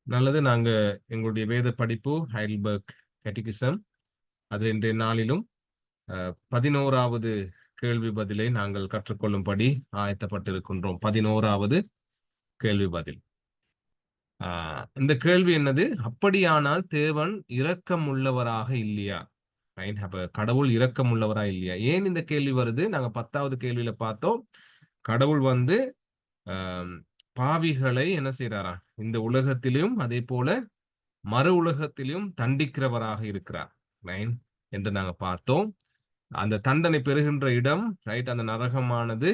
நல்லது. நாங்க எங்களுடைய வேத படிப்பு ஹைடல்பர்க் கேட்டகிசம் அது இன்றைய நாளிலும் 11வது கேள்வி பதிலை நாங்கள் கற்றுக்கொள்ளும்படி ஆயத்தப்பட்டிருக்கின்றோம். 11வது கேள்வி பதில். இந்த கேள்வி என்னது? அப்படியானால் தேவன் இரக்கம் உள்ளவராக இல்லையா? ரைட். அப்ப கடவுள் இரக்கம் உள்ளவரா இல்லையா? ஏன் இந்த கேள்வி வருது? நாங்க 10வது கேள்வியில பார்த்தோம். கடவுள் வந்து ஆம், பாவிகளை என்ன செய்றாராம்? இந்த உலகத்திலும் அதே போல மறு உலகத்திலும் தண்டிக்கிறவராக இருக்கிறார். ரைட் என்று நாங்க பார்த்தோம். அந்த தண்டனை பெறுகின்ற இடம், ரைட், அந்த நரகமானது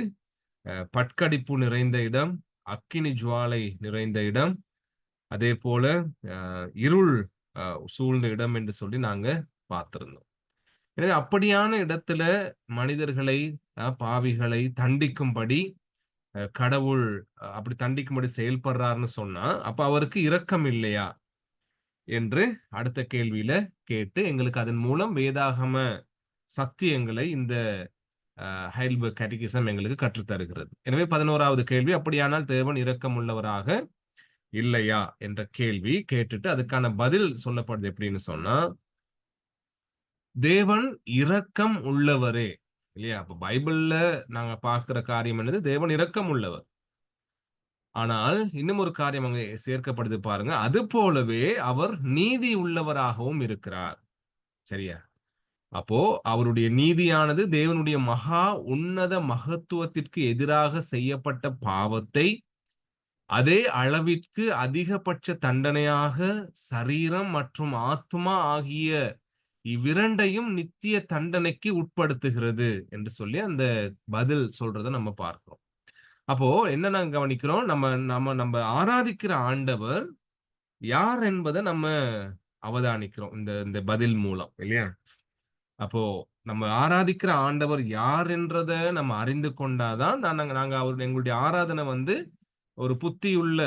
பட்கடிப்பு நிறைந்த இடம், அக்கினி ஜுவாலை நிறைந்த இடம், அதே போல இருள் சூழ்ந்த இடம் என்று சொல்லி நாங்க பார்த்திருந்தோம். எனவே அப்படியான இடத்துல மனிதர்களை, பாவிகளை தண்டிக்கும்படி கடவுள் அப்படி தண்டிக்கும்படி செயல்படுறாருன்னு சொன்னா, அப்ப அவருக்கு இரக்கம் இல்லையா என்று அடுத்த கேள்வியில கேட்டு எங்களுக்கு அதன் மூலம் வேதாகம சத்தியங்களை இந்த ஹைடல்பர்க் கேட்டகிசம் எங்களுக்கு கற்றுத் தருகிறது. எனவே 11வது கேள்வி, அப்படியானால் தேவன் இரக்கம் உள்ளவராக இல்லையா என்ற கேள்வி கேட்டுட்டு அதுக்கான பதில் சொல்லப்படுது எப்படின்னு சொன்னா, தேவன் இரக்கம் உள்ளவரே. இல்லையா? அப்ப பைபிள்ல நாங்க பார்க்கிற காரியம் என்னது? தேவன் இரக்கம் உள்ளவர். ஆனால் இன்னும் ஒரு காரியம் அங்கே சேர்க்கப்படுது பாருங்க. அது போலவே அவர் நீதி உள்ளவராகவும் இருக்கிறார். சரியா? அப்போ அவருடைய நீதியானது தேவனுடைய மகா உன்னத மகத்துவத்திற்கு எதிராக செய்யப்பட்ட பாவத்தை அதே அளவிற்கு அதிகபட்ச தண்டனையாக சரீரம் மற்றும் ஆத்துமா ஆகிய இவ்விரண்டையும் நித்திய தண்டனைக்கு உட்படுத்துகிறது என்று சொல்லி அந்த பதில் சொல்றத நம்ம பார்க்கிறோம். அப்போ என்ன நாங்க கவனிக்கிறோம்? நம்ம நம்ம நம்ம ஆராதிக்கிற ஆண்டவர் யார் என்பதை நம்ம அவதானிக்கிறோம் இந்த இந்த பதில் மூலம், இல்லையா? அப்போ நம்ம ஆராதிக்கிற ஆண்டவர் யார் என்றத நம்ம அறிந்து கொண்டாதான் நாங்க நாங்க எங்களுடைய ஆராதனை வந்து ஒரு புத்தியுள்ள,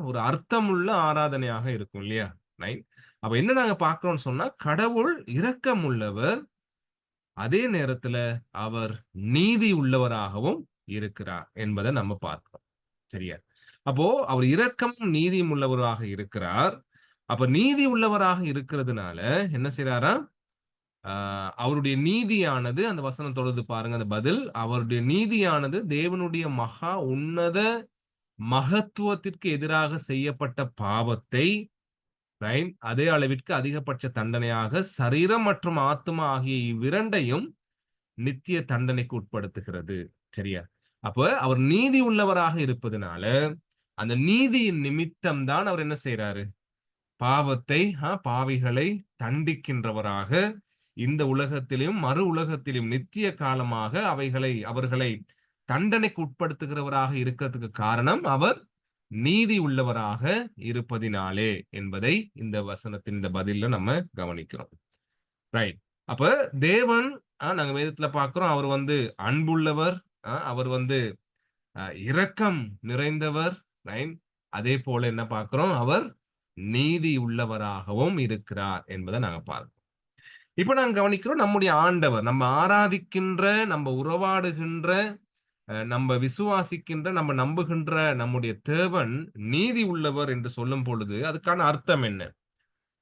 ஒரு அர்த்தமுள்ள ஆராதனையாக இருக்கும், இல்லையா? ரைட். அப்ப என்ன நாங்க பார்க்கிறோம்னு சொன்னா, கடவுள் இரக்கம் உள்ளவர். அதே நேரத்துல அவர் நீதி உள்ளவராகவும் இருக்கிறார் என்பதை நம்ம பார்க்கிறோம். சரியா? அப்போ அவர் இரக்கமும் நீதியும் உள்ளவராக இருக்கிறார். அப்ப நீதி உள்ளவராக இருக்கிறதுனால என்ன செய்றாராம்? ஆ, அவருடைய நீதியானது அந்த வசனம் தொடர்ந்து பாருங்க அந்த பதில். அவருடைய நீதியானது தேவனுடைய மகா உன்னத மகத்துவத்திற்கு எதிராக செய்யப்பட்ட பாவத்தை, ரைட், அதே அளவிற்கு அதிகபட்ச தண்டனையாக சரீரம் மற்றும் ஆத்துமா ஆகிய இவ்விரண்டையும் நித்திய தண்டனைக்கு உட்படுத்துகிறது. சரியா? அப்ப அவர் நீதி உள்ளவராக இருப்பதனால, அந்த நீதியின் நிமித்தம் தான் அவர் என்ன செய்றாரு? பாவத்தை, பாவிகளை தண்டிக்கின்றவராக இந்த உலகத்திலும், மறு உலகத்திலும் நித்திய காலமாக அவர்களை தண்டனைக்கு உட்படுத்துகிறவராக இருக்கிறதுக்கு காரணம், அவர் நீதி உள்ளவராக இருப்பதினாலே என்பதை இந்த வசனத்தின் இந்த பதில்ல நம்ம கவனிக்கிறோம். ரைட். அப்ப தேவன், நாங்க வேதத்துல பார்க்கிறோம், அவர் வந்து அன்புள்ளவர், அவர் வந்து இரக்கம் நிறைந்தவர், ரைட். அதே போல என்ன பார்க்கிறோம்? அவர் நீதி உள்ளவராகவும் இருக்கிறார் என்பதை நாங்க பார்க்கிறோம். இப்ப நாங்க கவனிக்கிறோம் நம்முடைய ஆண்டவர், நம்ம ஆராதிக்கின்ற, நம்ம உறவாடுகின்ற, நம்ம விசுவாசிக்கின்ற, நம்ம நம்புகின்ற நம்முடைய தேவன் நீதி உள்ளவர் என்று சொல்லும் பொழுது அதுக்கான அர்த்தம் என்ன?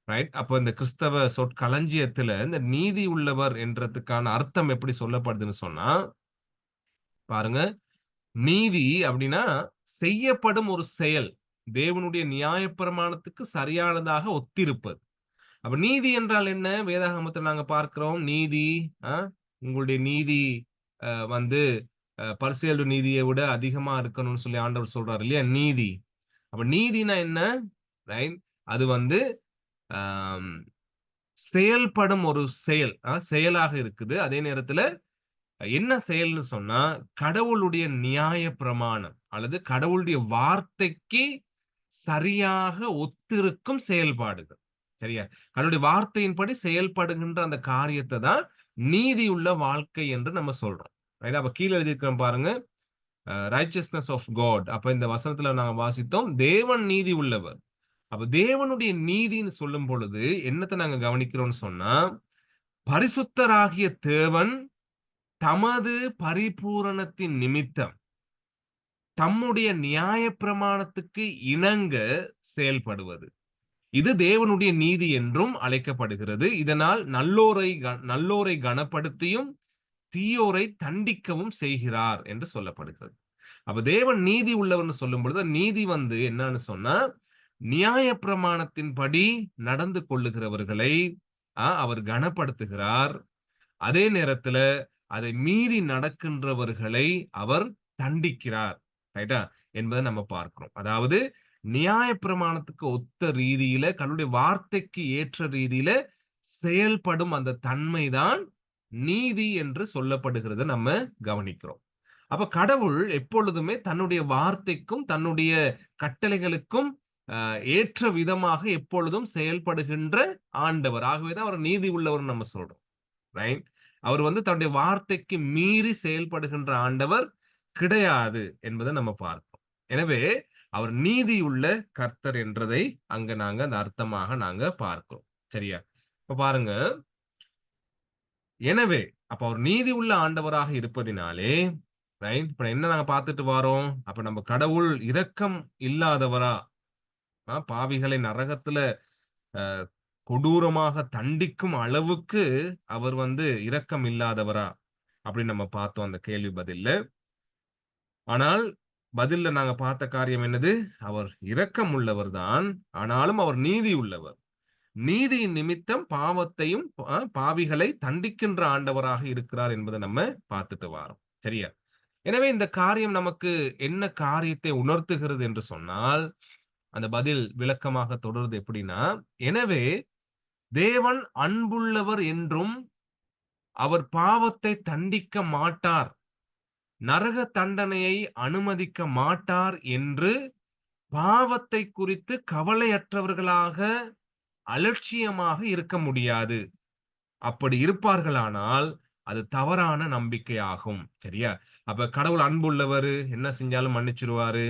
ரைட். அப்ப இந்த கிறிஸ்தவ சொற்களஞ்சியத்துல இந்த நீதி உள்ளவர் என்றதுக்கான அர்த்தம் எப்படி சொல்லப்படுதுன்னு சொன்னா, பாருங்க, நீதி அப்படின்னா செய்யப்படும் ஒரு செயல் தேவனுடைய நியாயப்பிரமாணத்துக்கு சரியானதாக ஒத்திருப்பது. அப்ப நீதி என்றால் என்ன? வேதாகமத்துல நாங்க பார்க்கிறோம், நீதி, அ உங்களுடைய நீதி வந்து பரிசேயருடைய நீதியை விட அதிகமா இருக்கணும்னு சொல்லி ஆண்டவர் சொல்றாரு, இல்லையா? நீதி. அப்ப நீதினா என்ன? ரைட். அது வந்து ஆம், செயல்படும் ஒரு செயல், செயலாக இருக்குது. அதே நேரத்துல என்ன செயல்னு சொன்னா, கடவுளுடைய நியாய பிரமாணம் அல்லது கடவுளுடைய வார்த்தைக்கு சரியாக ஒத்திருக்கும் செயல்பாடுகள். சரியா? கடவுளுடைய வார்த்தையின்படி செயல்படுகின்ற அந்த காரியத்த தான் நீதியுள்ள வாழ்க்கை என்று நம்ம சொல்றோம். ரைட். அப்ப கீழ எழுதியிருக்கிறோம் பாருங்க. Righteousness of God. அப்ப இந்த வசனத்துல நாங்க வாசித்தோம், தேவன் நீதி உள்ளவர். அப்ப தேவனுடைய நீதின்னு சொல்லும் பொழுது என்னத்த நாங்க கவனிக்கிறோம்னு சொன்னா, பரிசுத்தராகிய தேவன் தமது பரிபூரணத்தின் நிமித்தம் தம்முடைய நியாயப்பிரமாணத்துக்கு இணங்க செயல்படுவது. இது தேவனுடைய நீதி என்றும் அழைக்கப்படுகிறது. இதனால் நல்லோரை கனப்படுத்தியும் தீயோரை தண்டிக்கவும் செய்கிறார் என்று சொல்லப்படுகிறது. அப்ப தேவன் நீதி உள்ளவர்னு சொல்லும் பொழுது நீதி வந்து என்னன்னு சொன்னா நியாயப்பிரமாணத்தின்படி நடந்து கொள்ளுகிறவர்களை அவர் கனப்படுத்துகிறார். அதே நேரத்துல அதை மீறி நடக்கின்றவர்களை அவர் தண்டிக்கிறார். ரைட்டா? என்பதை நம்ம பார்க்கிறோம். அதாவது நியாயப்பிரமாணத்துக்கு ஒத்த ரீதியில கடவுளுடைய வார்த்தைக்கு ஏற்ற ரீதியில செயல்படும் அந்த தன்மைதான் நீதி என்று சொல்லப்படுகிறத நம்ம கவனிக்கிறோம். அப்ப கடவுள் எப்பொழுதுமே தன்னுடைய வார்த்தைக்கும் தன்னுடைய கட்டளைகளுக்கும் ஏற்ற விதமாக எப்பொழுதும் செயல்படுகின்ற ஆண்டவர். ஆகவேதான் அவர் நீதி உள்ளவர் நம்ம சொல்றோம். ரைட்? அவர் வந்து தன்னுடைய வார்த்தைக்கு மீறி செயல்படுகின்ற ஆண்டவர் கிடையாது என்பதை நம்ம பார்க்கிறோம். எனவே அவர் நீதியுள்ள கர்த்தர் என்றதை அங்க நாங்க அந்த அர்த்தமாக நாங்க பார்க்கிறோம். சரியா? இப்ப பாருங்க. எனவே அப்ப அவர் நீதி உள்ள ஆண்டவராக இருப்பதினாலே ரைட்? இப்ப என்ன நாங்க பார்த்துட்டு வரோம்? அப்ப நம்ம கடவுள் இரக்கம் இல்லாதவரா? பாவிகளை நரகத்துல கொடூரமாக தண்டிக்கும் அளவுக்கு அவர் வந்து இரக்கம் இல்லாதவரா? அப்படின்னு நம்ம பார்த்தோம் அந்த கேள்வி பதில்ல. ஆனால் பதில்ல நாங்க பார்த்த காரியம் என்னது? அவர் இரக்கம் உள்ளவர் தான். ஆனாலும் அவர் நீதி உள்ளவர். நீதியின் நிமித்தம் பாவத்தையும் பாவிகளை தண்டிக்கின்ற ஆண்டவராக இருக்கிறார் என்பதை நம்ம பார்த்துட்டு வாரோம். சரியா? எனவே இந்த காரியம் நமக்கு என்ன காரியத்தை உணர்த்துகிறது என்று சொன்னால், அந்த பதில் விளக்கமாக தொடருது எப்படின்னா, எனவே தேவன் அன்புள்ளவர் என்றும் அவர் பாவத்தை தண்டிக்க மாட்டார், நரக தண்டனையை அனுமதிக்க மாட்டார் என்று பாவத்தை குறித்து கவலையற்றவர்களாக அலட்சியமாக இருக்க முடியாது. அப்படி இருப்பார்களானால் அது தவறான நம்பிக்கையாகும். சரியா? அப்ப கடவுள் அன்புள்ளவரு, என்ன செஞ்சாலும் மன்னிச்சிருவாரு.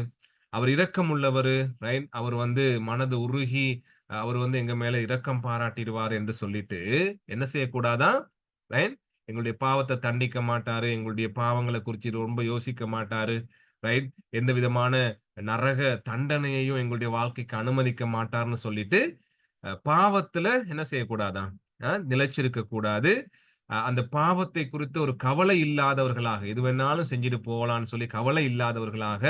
அவர் இரக்கம் உள்ளவரு, ரைட்? அவர் வந்து மனது உருகி அவர் வந்து எங்க மேல இரக்கம் பாராட்டிடுவார் என்று சொல்லிட்டு என்ன செய்யக்கூடாதாம்? ரைட்? எங்களுடைய பாவத்தை தண்டிக்க மாட்டாரு. எங்களுடைய பாவங்களை குறிச்சு ரொம்ப யோசிக்க மாட்டாரு. ரைட்? எந்த விதமான நரக தண்டனையையும் எங்களுடைய வாழ்க்கைக்கு அனுமதிக்க மாட்டார்ன்னு சொல்லிட்டு பாவத்துல என்ன செய்யக்கூடாதாம்? நிலைச்சிருக்க கூடாது. அந்த பாவத்தை குறித்து ஒரு கவலை இல்லாதவர்களாக, எது வேணாலும் செஞ்சுட்டு போகலான்னு சொல்லி கவலை இல்லாதவர்களாக,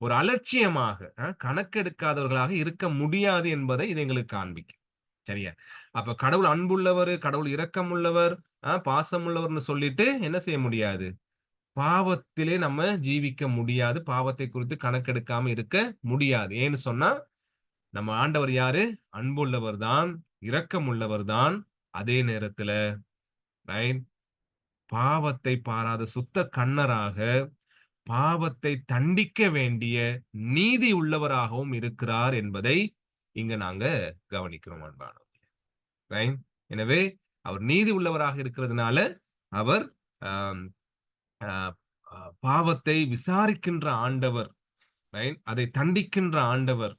ஒரு அலட்சியமாக, கணக்கெடுக்காதவர்களாக இருக்க முடியாது என்பதை இது எங்களுக்கு காண்பிக்கும். சரியா? அப்ப கடவுள் அன்புள்ளவர், கடவுள் இரக்கம் உள்ளவர், பாசம் உள்ளவர்னு சொல்லிட்டு என்ன செய்ய முடியாது? பாவத்திலே நம்ம ஜீவிக்க முடியாது. பாவத்தை குறித்து கணக்கெடுக்காம இருக்க முடியாது. ஏன்னு சொன்னா, நம்ம ஆண்டவர் யாரு? அன்புள்ளவர் தான், இரக்கம் உள்ளவர் தான். அதே நேரத்துல ரைட்? பாவத்தை பாராத சுத்த கண்ணராக, பாவத்தை தண்டிக்க வேண்டிய நீதி உள்ளவராகவும் இருக்கிறார் என்பதை இங்க நாங்க கவனிக்கிறோம் அன்பானவர்களே. ரைட்? எனவே அவர் நீதி உள்ளவராக இருக்கிறதுனால அவர் ஆம், ஆ, பாவத்தை விசாரிக்கின்ற ஆண்டவர், ரைட்? அதை தண்டிக்கின்ற ஆண்டவர்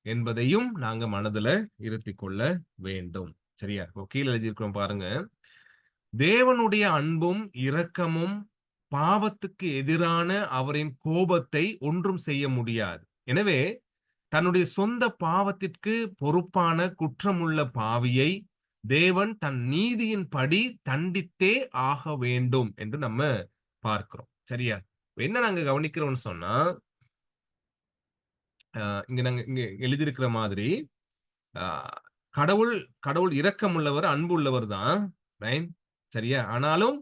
என்பதையும் நாங்க மனதுல இருத்திக் கொள்ள வேண்டும். சரியா? கீழே எழுதியிருக்கிறோம் பாருங்க. தேவனுடைய அன்பும் இரக்கமும் பாவத்துக்கு எதிரான அவரின் கோபத்தை ஒன்றும் செய்ய முடியாது. எனவே தன்னுடைய சொந்த பாவத்திற்கு பொறுப்பான குற்றமுள்ள பாவியை தேவன் தன் நீதியின்படி தண்டித்தே ஆக வேண்டும் என்று நம்ம பார்க்கிறோம். சரியா? என்ன நாங்க கவனிக்கிறோம்னு சொன்னா, இங்க நாங்க இங்க எழுதியிருக்கிற மாதிரி ஆ கடவுள் கடவுள் இரக்கமுள்ளவர், அன்பு உள்ளவர் தான். ரைட்? சரியா? ஆனாலும்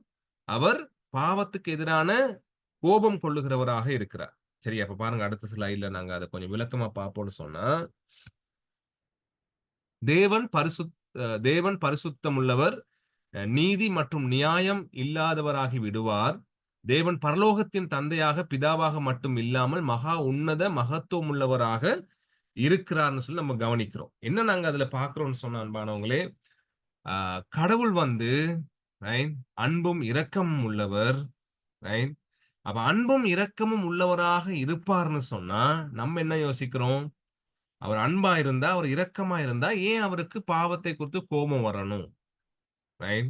அவர் பாவத்துக்கு எதிரான கோபம் கொள்ளுகிறவராக இருக்கிறார். சரியா? அப்ப பாருங்க அடுத்த ஸ்லைட்ல நாங்க அத கொஞ்சம் விளக்கமா பார்ப்போம்னு சொன்னா, தேவன் பரிசுத் தேவன் பரிசுத்தமுள்ளவர், நீதி மற்றும் நியாயம் இல்லாதவராகி விடுவார். தேவன் பரலோகத்தின் தந்தையாக, பிதாவாக மட்டும் இல்லாமல் மகா உன்னத மகத்துவம் உள்ளவராக இருக்கிறார்ன்னு சொல்லி நம்ம கவனிக்கிறோம். என்ன நாங்க அதுல பார்க்கிறோம்னு சொன்ன அன்பானவங்களே, கடவுள் வந்து ரைட்? அன்பும் இரக்கமும் உள்ளவர். ரைட்? அப்ப அன்பும் இரக்கமும் உள்ளவராக இருப்பார்ன்னு சொன்னா, நம்ம என்ன யோசிக்கிறோம்? அவர் அன்பா இருந்தா, அவர் இரக்கமா இருந்தா, ஏன் அவருக்கு பாவத்தை குறித்து கோபம் வரணும்? ரைட்?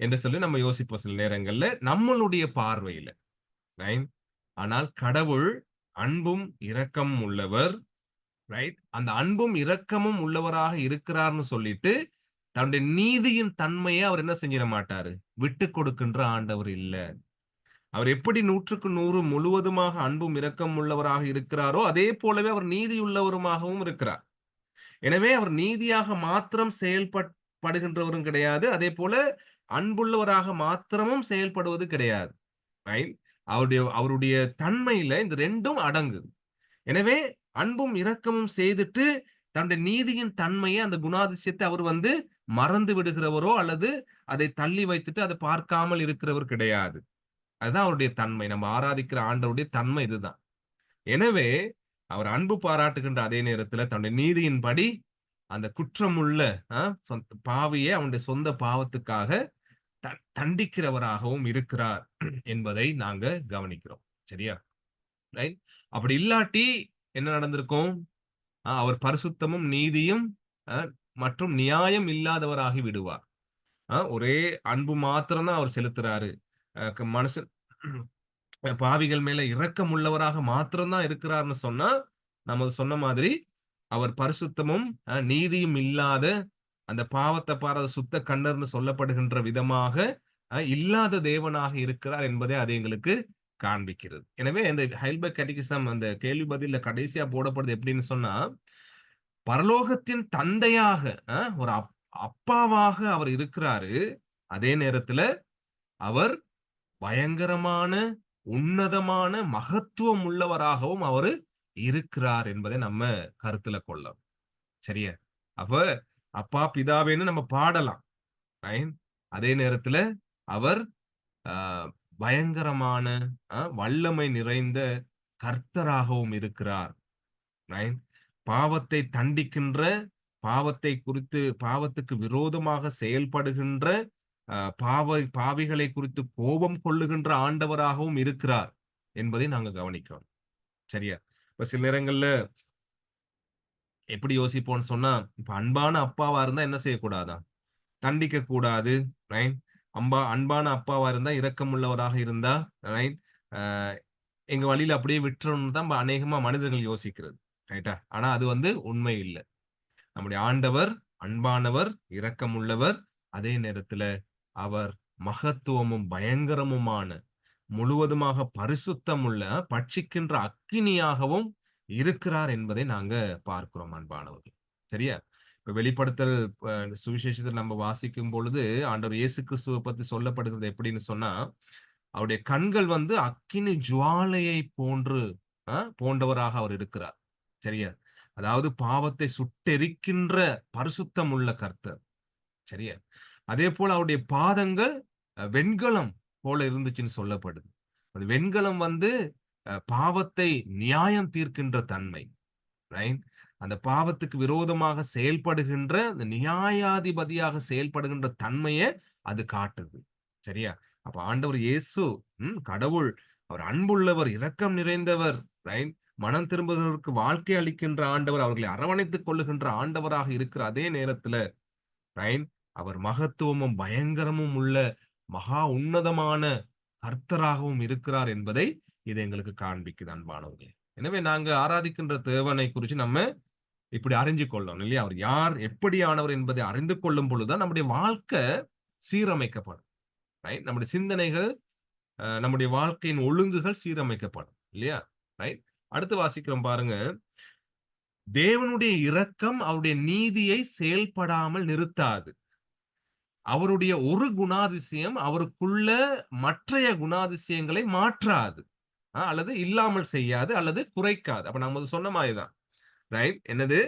என்று சொல்லி நம்ம யோசிப்போம் சில நேரங்கள்ல, நம்மளுடைய பார்வையில. ரைட்? ஆனால் கடவுள் அன்பும் இரக்கமும் உள்ளவர். ரைட்? அந்த அன்பும் இரக்கமும் உள்ளவராக இருக்கிறார்ன்னு சொல்லிட்டு, தன்னுடைய நீதியின் தன்மைய அவர் என்ன செஞ்சிட மாட்டாரு. விட்டுக் கொடுக்கின்ற ஆண்டவர் இல்ல. அவர் எப்படி 100க்கு 100 முழுவதுமாக அன்பும் இரக்கம் உள்ளவராக இருக்கிறாரோ, அதே போலவே அவர் நீதியுள்ளவருமாகவும் இருக்கிறார். எனவே அவர் நீதியாக மாத்திரம் படுகின்றவரும் கிடையாது. அதேபோல அன்புள்ளவராக மாத்திரமும் செயல்படுவது கிடையாது. ரைட்? அவருடைய தன்மையில இந்த 2ம் அடங்குது. எனவே அன்பும் இரக்கமும் செய்துட்டு தன்னுடைய நீதியின் தன்மைய அந்த குணாதிசயத்தை அவர் மறந்து விடுகிறவரோ அல்லது அதை தள்ளி வைத்துட்டு அதை பார்க்காமல் இருக்கிறவர் கிடையாது. அதுதான் அவருடைய தன்மை. நம்ம ஆராதிக்கிற ஆண்டவருடைய தன்மை இதுதான். எனவே அவர் அன்பு பாராட்டுகின்ற அதே நேரத்துல தன்னுடைய நீதியின்படி அந்த குற்றமுள்ள பாவியை அவனுடைய சொந்த பாவத்துக்காக தண்டிக்கிறவராகவும் இருக்கிறார் என்பதை நாங்க கவனிக்கிறோம். சரியா? ரைட்? அப்படி இல்லாட்டி என்ன நடந்திருக்கும்? அவர் பரிசுத்தமும் நீதியும் மற்றும் நியாயம் இல்லாதவராகி விடுவார். ஒரே அன்பு மாத்திரம் தான் அவர் செலுத்துறாரு. மனுஷன் பாவிகள் மேல இரக்கம் உள்ளவராக மாத்திரம் தான் இருக்கிறார்னு சொன்னா, நம்ம சொன்ன மாதிரி அவர் பரிசுத்தமும் நீதியும் இல்லாத அந்த பாவத்தை பாராத சுத்த கண்ணர்ன்னு சொல்லப்படுகின்ற விதமாக இல்லாத தேவனாக இருக்கிறார் என்பதை அது எங்களுக்கு காண்பிக்கிறது. எனவே இந்த ஹைல்பர்க் கேட்டகிசம் அந்த கேள்வி பதில்ல கடைசியா போடப்படுது எப்படின்னு சொன்னா, பரலோகத்தின் தந்தையாக ஒரு அப்பாவாக அவர் இருக்கிறாரு. அதே நேரத்துல அவர் பயங்கரமான, உன்னதமான, மகத்துவம் உள்ளவராகவும் அவரு இருக்கிறார் என்பதை நம்ம கருத்துல கொள்ளணும். சரியா? அப்ப அப்பா பிதாவேன்னு நம்ம பாடலாம். அதே நேரத்துல அவர் பயங்கரமான வல்லமை நிறைந்த கர்த்தராகவும் இருக்கிறார். பாவத்தை தண்டிக்கின்ற, பாவத்துக்கு விரோதமாக செயல்படுகின்ற பாவிகளை குறித்து கோபம் கொள்ளுகின்ற ஆண்டவராகவும் இருக்கிறார் என்பதை நாங்க கவனிக்கணும். சரியா? இப்ப சில நேரங்கள்ல எப்படி யோசிப்போம்னு சொன்னா, இப்ப அன்பான அப்பாவா இருந்தா என்ன செய்யக்கூடாதா? தண்டிக்க கூடாது. ரைட்? அன்பான அப்பாவா இருந்தா, இரக்கம் உள்ளவராக இருந்தா, ரைட்? எங்க வழியில அப்படியே விட்டுறணும்னு தான் அநேகமா மனிதர்கள் யோசிக்கிறது. ரைட்டா? ஆனா அது உண்மை இல்ல. நம்முடைய ஆண்டவர் அன்பானவர், இரக்கம் உள்ளவர். அதே நேரத்துல அவர் மகத்துவமும் பயங்கரமுமான முழுவதுமாக பரிசுத்தம் உள்ள பட்சிக்கின்ற அக்கினியாகவும் இருக்கிறார் என்பதை நாங்க பார்க்கிறோம் அன்பானவர்கள். சரியா? இப்ப வெளிப்படுத்தல் சுவிசேஷத்தில் நம்ம வாசிக்கும் பொழுது ஆண்டவர் இயேசு கிறிஸ்துவை பத்தி சொல்லப்படுகிறது எப்படின்னு சொன்னா, அவருடைய கண்கள் அக்கினி ஜுவாலையை போன்றவராக அவர் இருக்கிறார். சரியா? அதாவது பாவத்தை சுட்டெரிக்கின்ற பரிசுத்தம் உள்ள கர்த்தர். சரியா? அதே போல அவருடைய பாதங்கள் வெண்கலம் போல இருந்துச்சுன்னு சொல்லப்படுது. அது வெண்கலம் பாவத்தை நியாயம் தீர்க்கின்ற தன்மை. ரைட்? அந்த பாவத்துக்கு விரோதமாக செயல்படுகின்ற அந்த நியாயாதிபதியாக செயல்படுகின்ற தன்மையை அது காட்டுது. சரியா? அப்ப ஆண்டவர் இயேசு கடவுள், அவர் அன்புள்ளவர், இரக்கம் நிறைந்தவர், ரைட்? மனம் திரும்புகிறவருக்கு வாழ்க்கை அளிக்கின்ற ஆண்டவர், அவர்களை அரவணைத்துக் கொள்ளுகின்ற ஆண்டவராக இருக்கிற அதே நேரத்துல ரைட்? அவர் மகத்துவமும் பயங்கரமும் உள்ள மகா உன்னதமான கர்த்தராகவும் இருக்கிறார் என்பதை இது எங்களுக்கு காண்பிக்குது அன்பானவர்களே. எனவே நாங்க ஆராதிக்கின்ற தேவனை குறித்து நம்ம இப்படி அறிஞ்சு கொள்ளணும் இல்லையா? அவர் யார், எப்படியானவர் என்பதை அறிந்து கொள்ளும் பொழுதுதான் நம்முடைய வாழ்க்கை சீரமைக்கப்படும். ரைட்? நம்முடைய சிந்தனைகள், நம்முடைய வாழ்க்கையின் ஒழுங்குகள் சீரமைக்கப்படும் இல்லையா? ரைட்? அடுத்து வாசிக்கிறோம் பாருங்க. தேவனுடைய இரக்கம் அவருடைய நீதியை செயல்படாமல் நிறுத்தாது. அவருடைய ஒரு குணாதிசயம் அவருக்குள்ள மற்றைய குணாதிசயங்களை மாற்றாது. அல்லது இல்லாமல் செய்யாது, அல்லது குறைக்காது. அப்ப நம்ம சொன்ன மாதிரிதான். ரைட்? என்னது?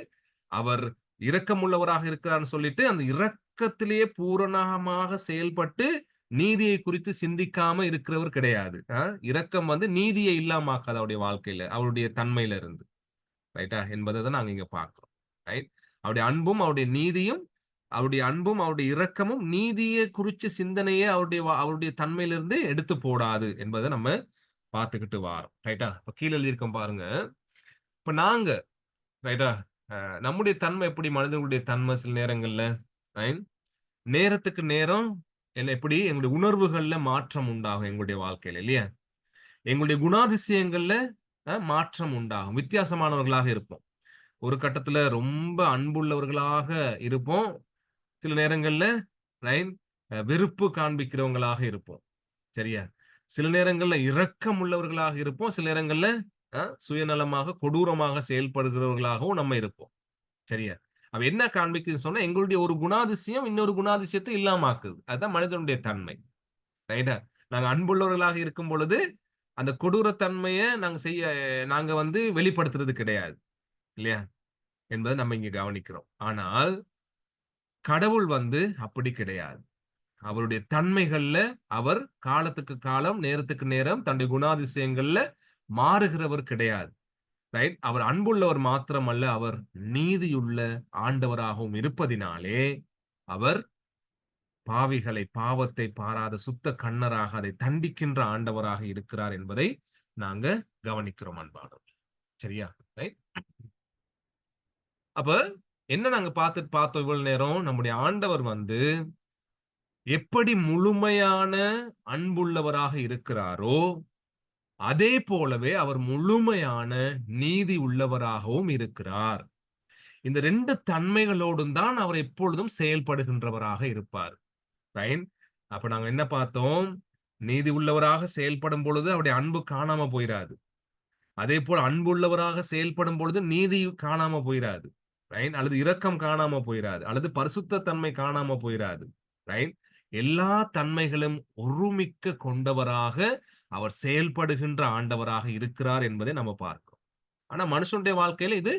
அவர் இரக்கமுள்ளவராக இருக்கிறார்னு சொல்லிட்டு அந்த இரக்கத்திலேயே பூரணமாக செயல்பட்டு நீதியை குறித்து சிந்திக்காம இருக்கிறவர் கிடையாது. இரக்கம் நீதியை இல்லாமக்காது அவருடைய வாழ்க்கையில, அவருடைய தன்மையில இருந்து. ரைட்டா? என்பதை தான் நாங்க இங்க பார்க்கிறோம். ரைட்? அவருடைய அன்பும் அவருடைய நீதியும், அவருடைய அன்பும் அவருடைய இரக்கமும் நீதியை குறிச்ச சிந்தனையை அவருடைய தன்மையிலிருந்து எடுத்து போடாது என்பதை நம்ம பார்த்துக்கிட்டு வாரோம். ரைட்டா? இப்ப கீழே எழுதியிருக்கோம் பாருங்க. இப்ப நாங்க ரைட்டா, நம்முடைய தன்மை எப்படி, மனிதர்களுடைய தன்மை சில நேரங்கள்ல நேரத்துக்கு நேரம் எப்படி எங்களுடைய உணர்வுகள்ல மாற்றம் உண்டாகும் எங்களுடைய வாழ்க்கையில இல்லையா? எங்களுடைய குணாதிசயங்கள்ல மாற்றம் உண்டாகும். வித்தியாசமானவர்களாக இருப்போம். ஒரு கட்டத்துல ரொம்ப அன்புள்ளவர்களாக இருப்போம். சில நேரங்கள்ல ரைட் வெறுப்பு காண்பிக்கிறவங்களாக இருப்போம். சரியா? சில நேரங்கள்ல இரக்கம் உள்ளவர்களாக இருப்போம். சில நேரங்கள்ல சுயநலமாக, கொடூரமாக செயல்படுகிறவர்களாகவும் நம்ம இருப்போம். சரியா? அப்ப என்ன காண்பிக்குதுன்னு சொன்னா, எங்களுடைய ஒரு குணாதிசயம் இன்னொரு குணாதிசயத்த இல்லாம ஆக்குது. அதுதான் மனிதனுடைய தன்மை. ரைட்டா? நாங்க அன்புள்ளவர்களாக இருக்கும் பொழுது, அந்த கொடூரத்தன்மைய நாங்க வந்து வெளிப்படுத்துறது கிடையாது. இல்லையா? என்பதை நம்ம இங்க கவனிக்கிறோம். ஆனால், கடவுள் வந்து அப்படி கிடையாது. அவருடைய தன்மைகள்ல அவர் காலத்துக்கு காலம், நேரத்துக்கு நேரம் தன்னுடைய குணாதிசயங்கள்ல மாறுகிறவர் கிடையாது. ரைட்? அவர் அன்புள்ளவர் மாத்திரமல்ல, அவர் நீதியுள்ள ஆண்டவராகவும் இருப்பதினாலே, அவர் பாவத்தை பாராத சுத்த கண்ணராக அதை தண்டிக்கின்ற ஆண்டவராக இருக்கிறார் என்பதை நாங்க கவனிக்கிறோம் அன்பானவர்களே. சரியா? ரைட்? அப்ப என்ன நாங்க பார்த்தோம் இவ்வளவு நேரம், நம்முடைய ஆண்டவர் வந்து எப்படி முழுமையான அன்புள்ளவராக இருக்கிறாரோ, அதே போலவே அவர் முழுமையான நீதி உள்ளவராகவும் இருக்கிறார். இந்த 2 தன்மைகளோடும் தான் அவர் எப்பொழுதும் செயல்படுகின்றவராக இருப்பார். ரைட்? அப்ப நாங்க என்ன பார்த்தோம்? நீதி உள்ளவராக செயல்படும் பொழுது அவருடைய அன்பு காணாம போயிராது. அதேபோல அன்புள்ளவராக செயல்படும் பொழுது நீதி காணாம போயிராது. ரைட்? அல்லது இரக்கம் காணாம போயிராது. அல்லது பரிசுத்த தன்மை காணாம போயிராது. ரைட்? எல்லா தன்மைகளும் ஒருமிக்க கொண்டவராக அவர் செயல்படுகின்ற ஆண்டவராக இருக்கிறார் என்பதை நம்ம பார்க்கிறோம். ஆனா மனுஷனுடைய வாழ்க்கையில இது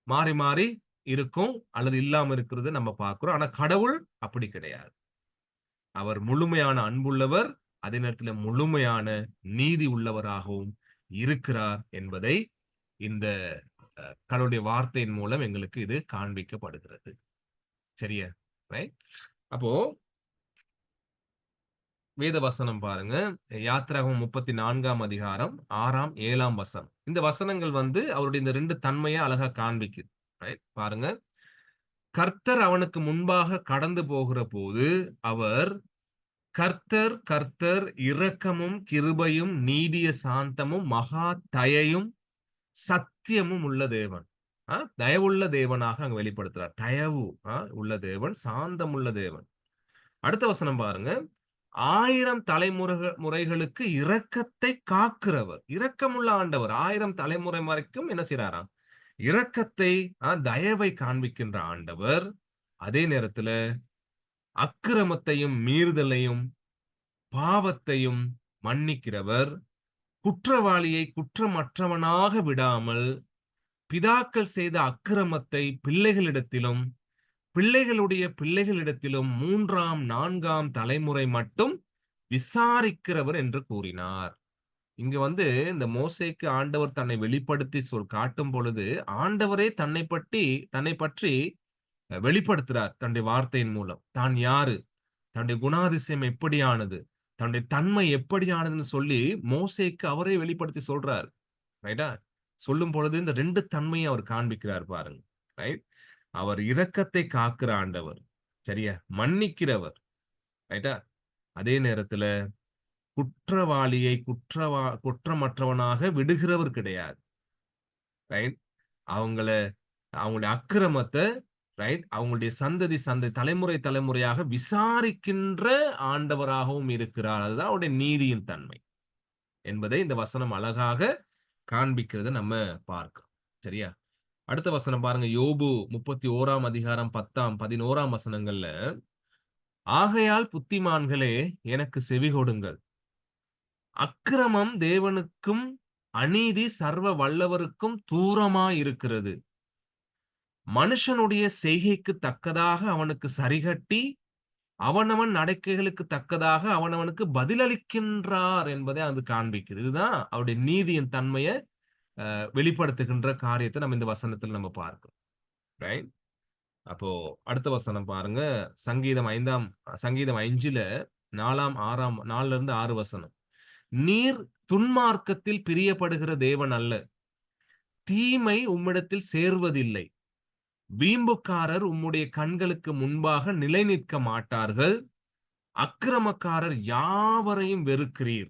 மாறி, மாறி இருக்கும். அல்லது இல்லாம இருக்கிறது நம்ம பார்க்கிறோம். ஆனா கடவுள் அப்படி கிடையாது. அவர் முழுமையான அன்புள்ளவர். அதே நேரத்துல முழுமையான நீதி உள்ளவராகவும் இருக்கிறார் என்பதை இந்த கடவுளுடைய வார்த்தையின் மூலம் எங்களுக்கு இது காண்பிக்கப்படுகிறது. சரியா? ரைட்? அப்போ வேத வசனம் பாருங்க. யாத்திராகமம் 34ஆம் அதிகாரம் 6ஆம் 7ஆம் வசனம். இந்த வசனங்கள் வந்து அவருடைய இந்த 2 தன்மைய அழகா காண்பிக்குது. ரைட்? பாருங்க. கர்த்தர் அவனுக்கு முன்பாக கடந்து போகிறபோது அவர் கர்த்தர், கர்த்தர் இரக்கமும், கிருபையும், நீடிய சாந்தமும், மகா தயையும், சத்தியமும் உள்ள தேவன். தயவுள்ள தேவனாக அங்க வெளிப்படுத்துறார். தயவு உள்ள தேவன், சாந்தம் உள்ள தேவன். அடுத்த வசனம் பாருங்க. 1000 முறைகளுக்கு இரக்கத்தை காக்கிறவர். இரக்கமுள்ள ஆண்டவர். 1000 தலைமுறை வரைக்கும் என்ன செய்றாராம்? இரக்கத்தை, தயவை காண்பிக்கின்ற ஆண்டவர். அதே நேரத்துல அக்கிரமத்தையும், மீறுதலையும், பாவத்தையும் மன்னிக்கிறவர். குற்றவாளியை குற்றமற்றவனாக விடாமல், பிதாக்கள் செய்த அக்கிரமத்தை பிள்ளைகளிடத்திலும், பிள்ளைகளுடைய பிள்ளைகளிடத்திலும் 3ஆம், 4ஆம் தலைமுறை மட்டும் விசாரிக்கிறவர் என்று கூறினார். இங்க வந்து இந்த மோசேக்கு ஆண்டவர் தன்னை வெளிப்படுத்தி காட்டும் பொழுது, ஆண்டவரே தன்னை பற்றி வெளிப்படுத்துறார் தன்னுடைய வார்த்தையின் மூலம். தான் யாரு? தன்னுடைய குணாதிசயம் எப்படியானது? தன்னுடைய தன்மை எப்படியானதுன்னு சொல்லி மோசேக்கு அவரே வெளிப்படுத்தி சொல்றார். ரைட்டா? சொல்லும் பொழுது இந்த 2 தன்மையும் அவர் காண்பிக்கிறார் பாருங்க. ரைட்? அவர் இரக்கத்தை காக்கிற ஆண்டவர். சரியா? மன்னிக்கிறவர். ரைட்டா? அதே நேரத்துல குற்றவாளியை குற்றமற்றவனாக விடுகிறவர் கிடையாது. ரைட்? அவங்கள அவங்களுடைய அக்கிரமத்த ரைட்? அவங்களுடைய தலைமுறையாக விசாரிக்கின்ற ஆண்டவராகவும் இருக்கிறார். அதுதான் அவருடைய நீதியின் தன்மை என்பதை இந்த வசனம் அழகாக காண்பிக்கிறத நம்ம பார்க்கிறோம். சரியா? அடுத்த வசனம் பாருங்க. யோபு 31ஆம் அதிகாரம் 10ஆம், 11ஆம் வசனங்கள்ல, ஆகையால் புத்திமான்களே எனக்கு செவிகொடுங்கள். அக்கிரமம் தேவனுக்கும், அநீதி சர்வ வல்லவருக்கும் தூரமாயிருக்கிறது. மனுஷனுடைய செய்கைக்கு தக்கதாக அவனுக்கு சரிகட்டி, அவனவன் நடக்கைகளுக்கு தக்கதாக அவனவனுக்கு பதிலளிக்கின்றார் என்பதை அது காண்பிக்கிறது. இதுதான் அவருடைய நீதியின் தன்மைய வெளிப்படுத்துகின்ற காரியத்தை நம்ம இந்த வசனத்துல நம்ம பார்க்கிறோம். ரைட்? அப்போ அடுத்த வசனம் பாருங்க. சங்கீதம் 5ல 4ல இருந்து 6 வசனம். நீர் துன்மார்க்கத்தில் பிரியப்படுகிற தேவன் அல்ல. தீமை உம்மிடத்தில் சேர்வதில்லை. வீம்புக்காரர் உம்முடைய கண்களுக்கு முன்பாக நிலை நிற்க மாட்டார்கள். அக்கிரமக்காரர் யாவரையும் வெறுக்கிறீர்.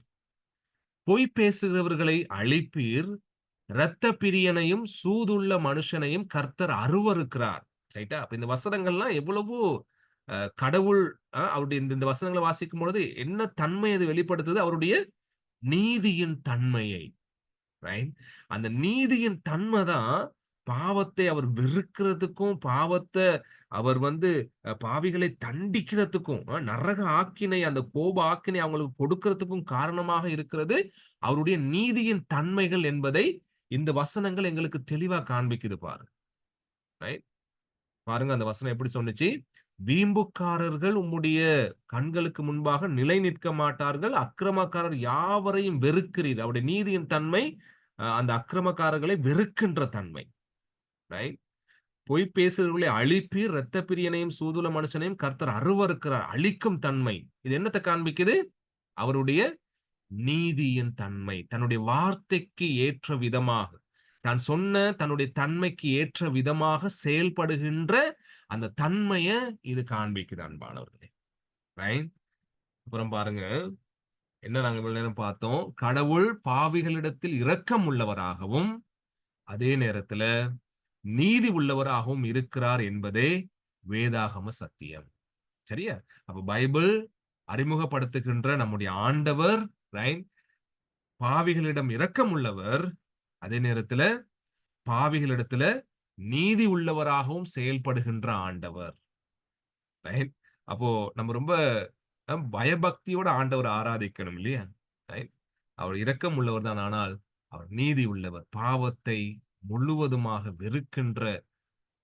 பொய் பேசுகிறவர்களை அழிப்பீர். இரத்த பிரியனையும் சூதுள்ள மனுஷனையும் கர்த்தர் அருவருக்கிறார். ரைட்டா? அப்ப இந்த வசனங்கள்லாம் எவ்வளவோ கடவுள் அவருடைய இந்த வசனங்கள வாசிக்கும் பொழுது என்ன தன்மை அது வெளிப்படுத்துது? அவருடைய நீதியின் தன்மையை. ரைட்? அந்த நீதியின் தன்மை தான் பாவத்தை அவர் வெறுக்கிறதுக்கும், பாவத்த அவர் வந்து பாவிகளை தண்டிக்கிறதுக்கும், நரக ஆக்கினை, அந்த கோப ஆக்கினை அவங்களுக்கு கொடுக்கிறதுக்கும் காரணமாக இருக்கிறது, அவருடைய நீதியின் தன்மைகள் என்பதை இந்த வசனங்கள் எங்களுக்கு தெளிவா காண்பிக்குது பாருங்க. ரைட்? பாருங்க அந்த வசனம் எப்படி சொன்னுச்சு? வீம்புக்காரர்கள் உம்முடைய கண்களுக்கு முன்பாக நிலை நிற்க மாட்டார்கள். அக்கிரமக்காரர் யாவரையும் வெறுக்கிறீர். அவருடைய நீதியின் தன்மை அந்த அக்கிரமக்காரர்களை வெறுக்கின்ற தன்மை. ரைட்? பொய் பேசுகிறவர்களை அழிப்பீர். இரத்த பிரியனையும் சூதுள்ள மனுஷனையும் கர்த்தர் அருவருக்கிறார். அழிக்கும் தன்மை. இது என்னத்த காண்பிக்குது? அவருடைய நீதியின் தன்மை. தன்னுடைய வார்த்தைக்கு ஏற்ற விதமாக, தான் சொன்ன தன்னுடைய தன்மைக்கு ஏற்ற விதமாக செயல்படுகின்ற அந்த தன்மைய இது காண்பிக்குது அன்பானவர்களே. ரைட்? அப்புறம் பாருங்க, என்ன நாங்க இவ்வளவு நேரம் பார்த்தோம்? கடவுள் பாவிகளிடத்தில் இரக்கம் உள்ளவராகவும், அதே நேரத்துல நீதி உள்ளவராகவும் இருக்கிறார் என்பதே வேதாகம சத்தியம். சரியா? அப்ப பைபிள் அறிமுகப்படுத்துகின்ற நம்முடைய ஆண்டவர், ரைட்? பாவிகளிடம் இரக்கம் உள்ளவர், அதே நேரத்துல பாவிகளிடத்துல நீதி உள்ளவராகவும் செயல்படுகின்ற ஆண்டவர். ரைட்? அப்போ நம்ம ரொம்ப பயபக்தியோட ஆண்டவரை ஆராதிக்கணும் இல்லையா? ரைட்? அவர் இரக்கம் உள்ளவர் தான். ஆனால் அவர் நீதி உள்ளவர். பாவத்தை முழுவதுமாக வெறுக்கின்ற,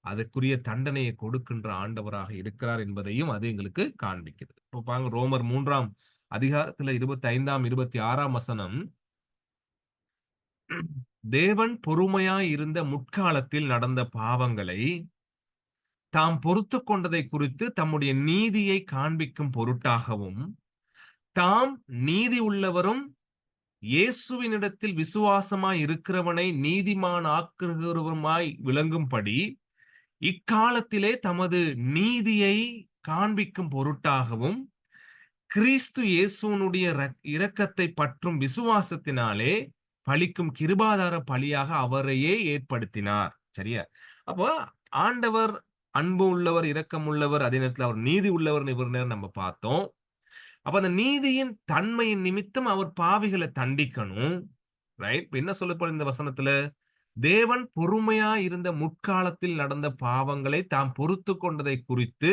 அதற்குரிய தண்டனையை கொடுக்கின்ற ஆண்டவராக இருக்கிறார் என்பதையும் அது எங்களுக்கு காண்பிக்குது. இப்போ பாருங்க, ரோமர் 3ஆம் அதிகாரத்துல 25ஆம் 26ஆம் வசனம், தேவன் பொறுமையாய் இருந்த முற்காலத்தில் நடந்த பாவங்களை தாம் பொறுத்துக் கொண்டதை குறித்து தம்முடைய நீதியை காண்பிக்கும் பொருட்டாகவும், தாம் நீதி உள்ளவரும் இயேசுவினிடத்தில் விசுவாசமாய் இருக்கிறவனை நீதிமான் ஆக்குகிறவருமாய் விளங்கும்படி இக்காலத்திலே தமது நீதியை காண்பிக்கும் பொருட்டாகவும், கிறிஸ்து இயேசுனுடைய இரக்கத்தை பற்றும் விசுவாசத்தினாலே பலிக்கும் கிருபாதார பலியாக அவரையே ஏற்படுத்தினார். சரியா? அப்போ ஆண்டவர் அன்பு உள்ளவர், இரக்கம் உள்ளவர், அதே நேரத்தில் அவர் நீதி உள்ளவர் இவ்வளவு நேரம் நம்ம பார்த்தோம். அப்ப அந்த நீதியின் தன்மையின் நிமித்தம் அவர் பாவிகளை தண்டிக்கணும். ரைட்? இப்ப என்ன சொல்லப்படுது இந்த வசனத்துல? தேவன் பொறுமையா இருந்த முற்காலத்தில் நடந்த பாவங்களை தாம் பொறுத்து கொண்டதை குறித்து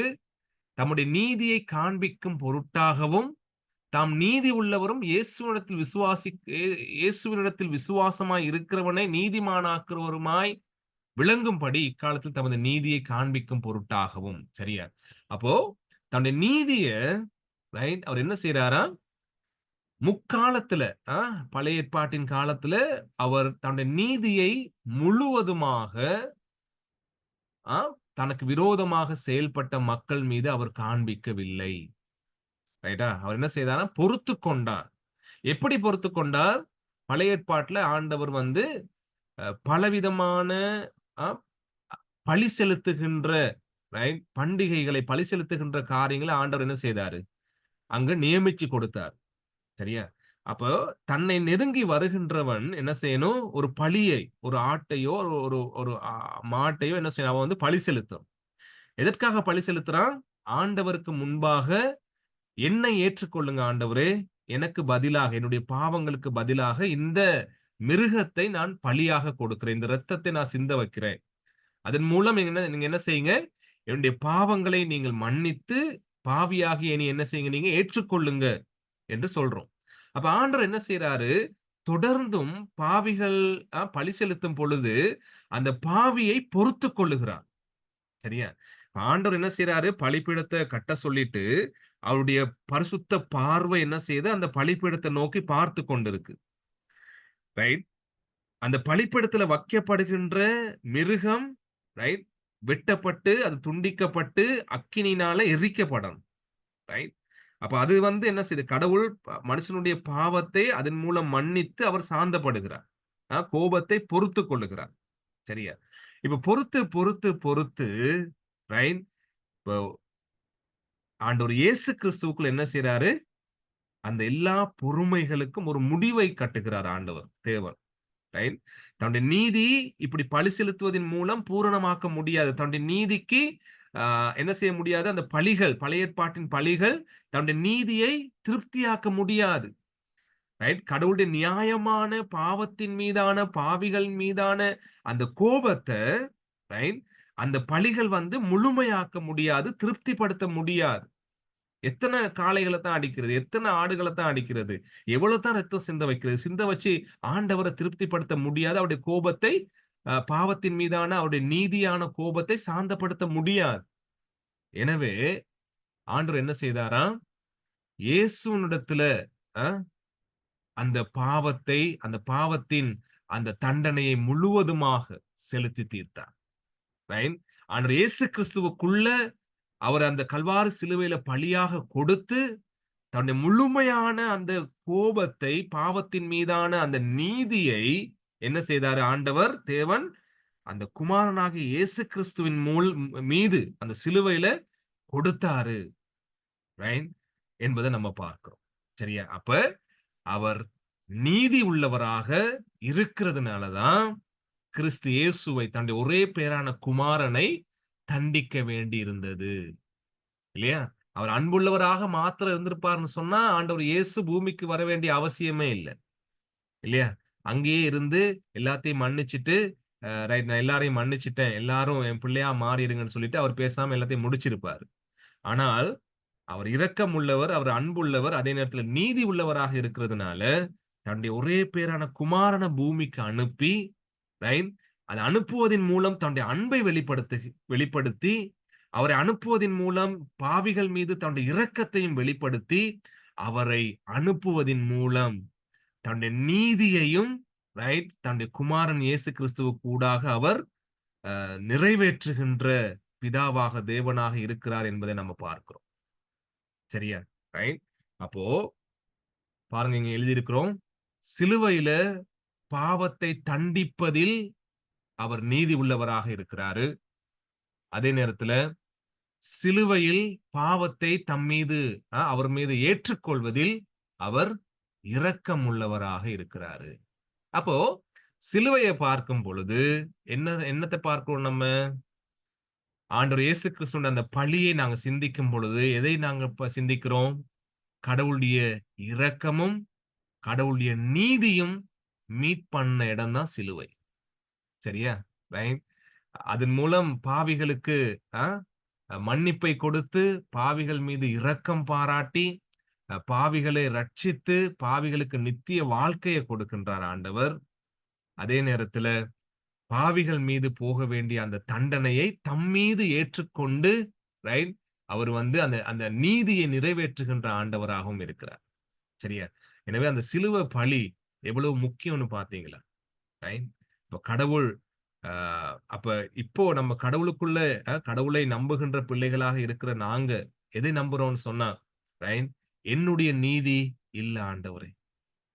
தம்முடைய நீதியை காண்பிக்கும் பொருட்டாகவும், தாம் நீதி உள்ளவரும் இயேசுவினிடத்தில் விசுவாசமாய் இருக்கிறவனை நீதிமானாக்குறவருமாய் விளங்கும்படி இக்காலத்தில் தமது நீதியை காண்பிக்கும் பொருட்டாகவும். சரியா? அப்போ தன்னுடைய நீதிய, ரைட், அவர் என்ன செய்யறாரா? முக்காலத்துல, பழைய ஏற்பாட்டின் காலத்துல அவர் தன்னுடைய நீதியை முழுவதுமாக தனக்கு விரோதமாக செயல்பட்ட மக்கள் மீது அவர் காண்பிக்கவில்லை. ரைட்டா? அவர் என்ன செய்தாரா? பொறுத்து கொண்டார். எப்படி பொறுத்து கொண்டார்? பழைய ஏற்பாட்டுல ஆண்டவர் வந்து பலவிதமான பழி செலுத்துகின்ற, ரைட், பண்டிகைகளை பழி செலுத்துகின்ற காரியங்களை ஆண்டவர் என்ன செய்தாரு? அங்க நியமிச்சு கொடுத்தார். சரியா? அப்போ தன்னை நெருங்கி வருகின்றவன் என்ன செய்யணும்? ஒரு பலியை, ஒரு ஆட்டையோ ஒரு ஒரு மாட்டையோ என்ன செய்யணும்? அவன் வந்து பழி செலுத்தணும். எதற்காக பழி செலுத்துறான்? ஆண்டவருக்கு முன்பாக என்னை ஏற்றுக்கொள்ளுங்க ஆண்டவரே, எனக்கு பதிலாக, என்னுடைய பாவங்களுக்கு பதிலாக இந்த மிருகத்தை நான் பலியாக கொடுக்கிறேன். இந்த இரத்தத்தை நான் சிந்த வைக்கிறேன். அதன் மூலம் நீங்க என்ன செய்யுங்க? என்னுடைய பாவங்களை நீங்கள் மன்னித்து பாவியாகி என்னை என்ன செய்யுங்க? நீங்க ஏற்றுக்கொள்ளுங்க என்று சொல்றோம். அப்ப ஆண்டவர் என்ன செய்யறாரு? தொடர்ந்தும் பாவிகள் பழி செலுத்தும் பொழுது அந்த பாவியை பொறுத்துக் கொள்ளுகிறார். சரியா? ஆண்டவர் என்ன செய்யறாரு? பலிபீடத்தை கட்ட சொல்லிட்டு அவருடைய பரிசுத்த பார்வை என்ன செய்யுது? அந்த பலிபீடத்தை நோக்கி பார்த்து கொண்டிருக்கு. ரைட்? அந்த பலிபீடத்துல வைக்கப்படுகின்ற மிருகம், ரைட், வெட்டப்பட்டு அது துண்டிக்கப்பட்டு அக்கினியினால எரிக்கப்படணும். ரைட்? அப்ப அது வந்து என்ன செய்யுது? கடவுள் மனுஷனுடைய பாவத்தை அதன் மூலம் மன்னித்து அவர் சாந்தப்படுகிறார். கோபத்தை பொறுத்துக் கொள்ளுகிறார். சரியா? இப்ப பொறுத்து பொறுத்து பொறுத்து, ரைட், இப்போ ஆண்டவர் இயேசு கிறிஸ்துவுக்குள்ள என்ன செய்றாரு? அந்த எல்லா பொறுமைகளுக்கும் ஒரு முடிவை கட்டுகிறார் ஆண்டவர், தேவன். ரைட்? தன்னுடைய நீதி இப்படி பழி செலுத்துவதன் மூலம் பூரணமாக்க முடியாது. தன்னுடைய நீதிக்கு என்ன செய்ய முடியாது? அந்த பழிகள், பழைய ஏற்பாட்டின் பழிகள் தன்னுடைய நீதியை திருப்தியாக்க முடியாது. ரைட்? கடவுளுடைய நியாயமான பாவத்தின் மீதான, பாவிகள் மீதான அந்த கோபத்த, ரைட்? அந்த பழிகள் வந்து முழுமையாக்க முடியாது, திருப்திப்படுத்த முடியாது. எத்தன காளைகள தான் அடிக்கிறது? எத்தன ஆடுகள தான் அடிக்கிறது? எவ்வளவு தான் ரத்தம் சிந்த வைக்கிறது? சிந்த வச்சு ஆண்டவர திருப்திப்படுத்த முடியாது. அவருடைய கோபத்தை பாவத்தின் மீதான அவருடைய நீதியான கோபத்தை சாந்தப்படுத்த முடியாது. எனவே ஆண்டவர் என்ன செய்தாராம்? இயேசுவினிடத்துல அ அந்த பாவத்தை, அந்த பாவத்தின் அந்த தண்டனையை முழுவதுமாக செலுத்தி தீர்த்தார். ரைட்? ஆண்டவர் இயேசு கிறிஸ்துவுக்குள்ள அவர் அந்த கல்வாரி சிலுவையில பலியாக கொடுத்து, தன்னுடைய முழுமையான அந்த கோபத்தை, பாவத்தின் மீதான அந்த நீதியை என்ன செய்தாரு ஆண்டவர் தேவன், அந்த குமாரனாகிய இயேசு கிறிஸ்துவின் மீது அந்த சிலுவையில கொடுத்தாரு. ரைட்? என்பத நம்ம பார்க்கிறோம். சரியா? அப்ப அவர் நீதி உள்ளவராக இருக்கிறதுனால தான் கிறிஸ்து இயேசுவை தன்னுடைய ஒரே பேரான குமாரனை தண்டிக்க வேண்டி இருந்தது. இல்லையா? அவர் அன்புள்ளவராக மாத்திரம் இருந்திருப்பார்ன்னு சொன்னா, ஆண்டவர் இயேசு பூமிக்கு வர வேண்டிய அவசியமே இல்ல. இல்லையா? அங்கேயே இருந்து எல்லாத்தையும் மன்னிச்சுட்டு, ரைட் நான் எல்லாரையும் மன்னிச்சுட்டேன். எல்லாரும் என் பிள்ளையா மாறிருங்கன்னு சொல்லிட்டு அவர் பேசாம எல்லாத்தையும் முடிச்சிருப்பாரு. ஆனால் அவர் இரக்கம் உள்ளவர், அவர் அன்புள்ளவர், அதே நேரத்துல நீதி உள்ளவராக இருக்கிறதுனால, தன்னுடைய ஒரே பேரான குமாரன பூமிக்கு அனுப்பி, ரைட்? அத அனுப்புவதின் மூலம் தன்னுடைய அன்பை வெளிப்படுத்தி, அவரை அனுப்புவதின் மூலம் பாவிகள் மீது தன்னுடைய இரக்கத்தையும் வெளிப்படுத்தி, அவரை அனுப்புவதின் மூலம் தன்னுடைய நீதியையும், ரைட்? தன்னுடைய குமாரன் இயேசு கிறிஸ்துவுக்கு ஊடாக அவர் நிறைவேற்றுகின்ற பிதாவாக, தேவனாக இருக்கிறார் என்பதை நம்ம பார்க்கிறோம். சரியா? ரைட்? அப்போ பாருங்க இங்க எழுதியிருக்கிறோம். சிலுவையில பாவத்தை தண்டிப்பதில் அவர் நீதி உள்ளவராக இருக்கிறாரு. அதே நேரத்துல சிலுவையில் பாவத்தை தம்மீது அவர் மீது ஏற்றுக்கொள்வதில் அவர் இரக்கம் உள்ளவராக இருக்கிறாரு. அப்போ சிலுவையை பார்க்கும் பொழுது என்னத்தை பார்க்கிறோம் நம்ம? ஆண்டவர் இயேசு கிறிஸ்துவின் அந்த பழியை நாங்க சிந்திக்கும் பொழுது எதை நாங்க இப்ப சிந்திக்கிறோம்? கடவுளுடைய இரக்கமும், கடவுளுடைய நீதியும் மீட் பண்ண இடம் தான் சிலுவை. சரியா? ரைட்? அதன் மூலம் பாவிகளுக்கு அ மன்னிப்பை கொடுத்து, பாவிகள் மீது இரக்கம் பாராட்டி, பாவிகளை ரட்சித்து, பாவிகளுக்கு நித்திய வாழ்க்கையை கொடுக்கின்றார் ஆண்டவர். அதே நேரத்துல பாவிகள் மீது போக வேண்டிய அந்த தண்டனையை தம்மீது ஏற்றுக்கொண்டு, ரைட்? அவர் வந்து அந்த அந்த நீதியை நிறைவேற்றுகின்ற ஆண்டவராகவும் இருக்கிறார். சரியா? எனவே அந்த சிலுவை பலி எவ்வளவு முக்கியம்னு பார்த்தீங்களா? ரைட்? இப்ப கடவுள் அ அப்ப இப்போ நம்ம கடவுளுக்குள்ள கடவுளை நம்புகின்ற பிள்ளைகளாக இருக்கிற நாங்க எதை நம்புறோம்னு சொன்னா, ரைட்? என்னுடைய நீதி இல்ல ஆண்டவரே.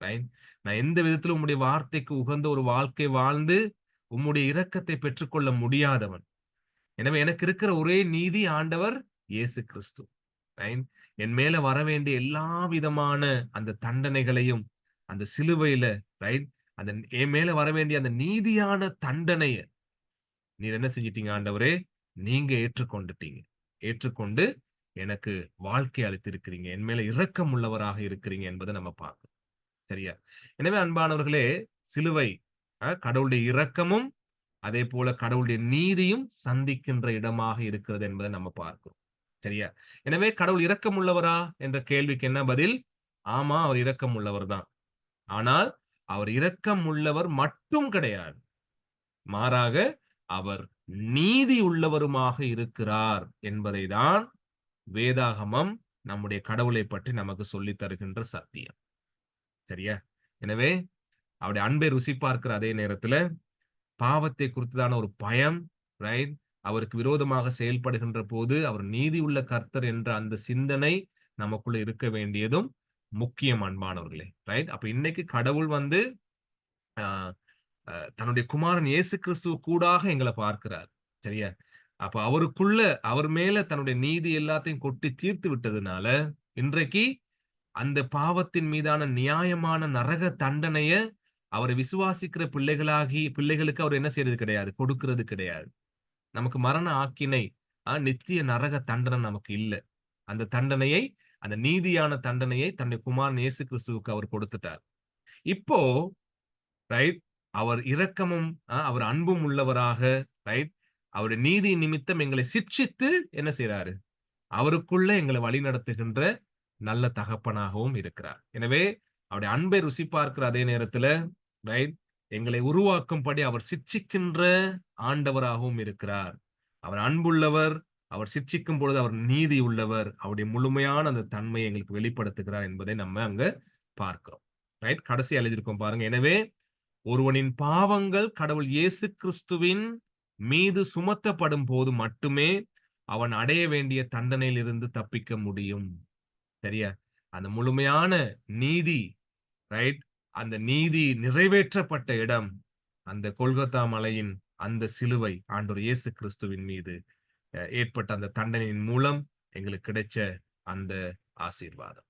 ரைட்? நான் எந்த விதத்திலும் உம்முடைய வார்த்தைக்கு உகந்த ஒரு வாழ்க்கை வாழ்ந்து, உம்முடைய இரக்கத்தை பெற்றுக்கொள்ள முடியாதவன். எனவே எனக்கு இருக்கிற ஒரே நீதி ஆண்டவர் இயேசு கிறிஸ்து. ரைட்? என் மேல வரவேண்டிய எல்லா விதமான அந்த தண்டனைகளையும் அந்த சிலுவையில, ரைட்? அந்த என் மேல வரவேண்டிய அந்த நீதியான தண்டனைய நீர் என்ன செஞ்சிட்டீங்க ஆண்டவரே? நீங்க ஏற்றுக்கொண்டுட்டீங்க. ஏற்றுக்கொண்டு எனக்கு வாழ்க்கை அளித்திருக்கிறீங்க. என் மேல இரக்கம் உள்ளவராக இருக்கிறீங்க என்பதை நம்ம பார்க்கிறோம். சரியா? எனவே அன்பானவர்களே, சிலுவை கடவுளுடைய இரக்கமும், அதேபோல கடவுளுடைய நீதியும் சந்திக்கின்ற இடமாக இருக்கிறது என்பதை நம்ம பார்க்கிறோம். சரியா? எனவே கடவுள் இரக்கம் உள்ளவரா என்ற கேள்விக்கு என்ன பதில்? ஆமா, அவர் இரக்கம் உள்ளவர் தான். ஆனால் அவர் இரக்கம் உள்ளவர் மட்டும் கிடையாது. மாறாக அவர் நீதி உள்ளவருமாக இருக்கிறார் என்பதை தான் வேதாகமம் நம்முடைய கடவுளை பற்றி நமக்கு சொல்லித் தருகின்ற சத்தியம். சரியா? எனவே அவருடைய அன்பை ருசி பார்க்கிற அதே நேரத்துல பாவத்தை குறித்ததான ஒரு பயம், ரைட்? அவருக்கு விரோதமாக செயல்படுகின்ற போது அவர் நீதி உள்ள கர்த்தர் என்ற அந்த சிந்தனை நமக்குள்ள இருக்க வேண்டியதும் முக்கியம் அன்பானவர்களே. ரைட்? அப்ப இன்னைக்கு கடவுள் வந்து அ தன்னுடைய குமாரன் இயேசு கிறிஸ்துவ கூடாக எங்கள பார்க்கிறார். சரியா? அப்ப அவருக்குள்ள அவர் மேல தன்னுடைய நீதி எல்லாத்தையும் கொட்டி தீர்த்து விட்டதுனால, இன்றைக்கு அந்த பாவத்தின் மீதான நியாயமான நரக தண்டனைய அவரை விசுவாசிக்கிற பிள்ளைகளுக்கு அவர் என்ன செய்யறது கிடையாது, கொடுக்கிறது கிடையாது. நமக்கு மரண ஆக்கினை, நித்திய நரக தண்டனை நமக்கு இல்ல. அந்த தண்டனையை, அந்த நீதியான தண்டனையை தன்னுடைய குமாரன் இயேசு கிறிஸ்துவுக்கு அவர் கொடுத்துட்டார். இப்போ ரைட், அவர் இரக்கமும், அவர் அன்பும் உள்ளவராக, ரைட், அவருடைய நீதி நிமித்தம் எங்களை சிட்சித்து என்ன செய்றாரு? அவருக்குள்ள எங்களை வழிநடத்துகின்ற நல்ல தகப்பனாகவும் இருக்கிறார். எனவே அவருடைய அன்பை ருசி பார்க்கிற அதே நேரத்துல, ரைட், எங்களை உருவாக்கும்படி அவர் சிட்சிக்கின்ற ஆண்டவராகவும் இருக்கிறார். அவர் அன்புள்ளவர். அவர் சிட்சிக்கும் பொழுது அவர் நீதி உள்ளவர். அவருடைய முழுமையான அந்த தன்மையை எங்களுக்கு வெளிப்படுத்துகிறார் என்பதை நம்ம அங்க பார்க்கிறோம். ரைட், கடைசியா எழுதியிருக்கோம் பாருங்க. எனவே ஒருவனின் பாவங்கள் கடவுள் இயேசு கிறிஸ்துவின் மீது சுமத்தப்படும் போது மட்டுமே அவன் அடைய வேண்டிய தண்டனையிலிருந்து தப்பிக்க முடியும். சரியா? அந்த முழுமையான நீதி, ரைட், அந்த நீதி நிறைவேற்றப்பட்ட இடம், அந்த கொல்கத்தா மலையின் அந்த சிலுவை ஆண்டவர் இயேசு கிறிஸ்துவின் மீது ஏற்பட்ட அந்த தண்டனையின் மூலம் எங்களுக்கு கிடைச்ச அந்த ஆசீர்வாதம்.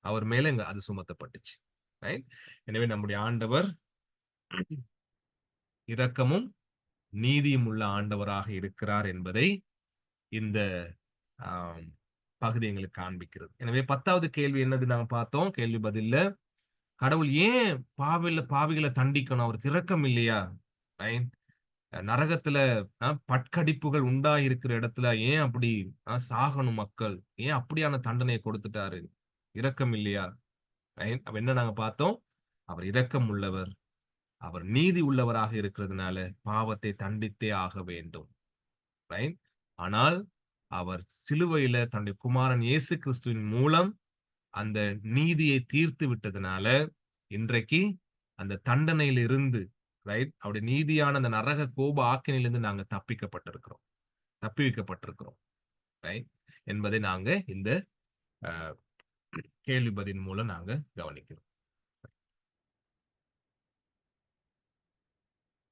அவர் மேல அது சுமத்தப்பட்டுச்சு. ரைட்? எனவே நம்முடைய ஆண்டவர் இரக்கமும் நீதியும் உள்ள ஆண்டவராக இருக்கிறார் என்பதை இந்த ஆம், பகுதி எங்களுக்கு காண்பிக்கிறது. எனவே 10வது கேள்வி என்னது நாங்க பார்த்தோம். கேள்வி பதில்ல கடவுள் ஏன் பாவிகளை தண்டிக்கணும்? அவருக்கு இரக்கம் இல்லையா? ரைட்? நரகத்துல பட்கடிப்புகள் உண்டாயிருக்கிற இடத்துல ஏன் அப்படி சாகணும் மக்கள்? ஏன் அப்படியான தண்டனையை கொடுத்துட்டாரு? இரக்கம் இல்லையா? ரைட்? அப்ப என்ன நாங்க பார்த்தோம்? அவர் இரக்கம் உள்ளவர். அவர் நீதி உள்ளவராக இருக்கிறதுனால பாவத்தை தண்டித்தே ஆக வேண்டும். ரைட்? ஆனால் அவர் சிலுவையில தன்னுடைய குமாரன் இயேசு கிறிஸ்துவின் மூலம் அந்த நீதியை தீர்த்து விட்டதுனால இன்றைக்கு அந்த தண்டனையிலிருந்து, ரைட், அவருடைய நீதியான அந்த நரக கோப ஆக்கினையிலிருந்து நாங்க தப்பி வைக்கப்பட்டிருக்கிறோம். ரைட், என்பதை நாங்க இந்த கேள்வி பதில் மூலம் நாங்க கவனிக்கிறோம்.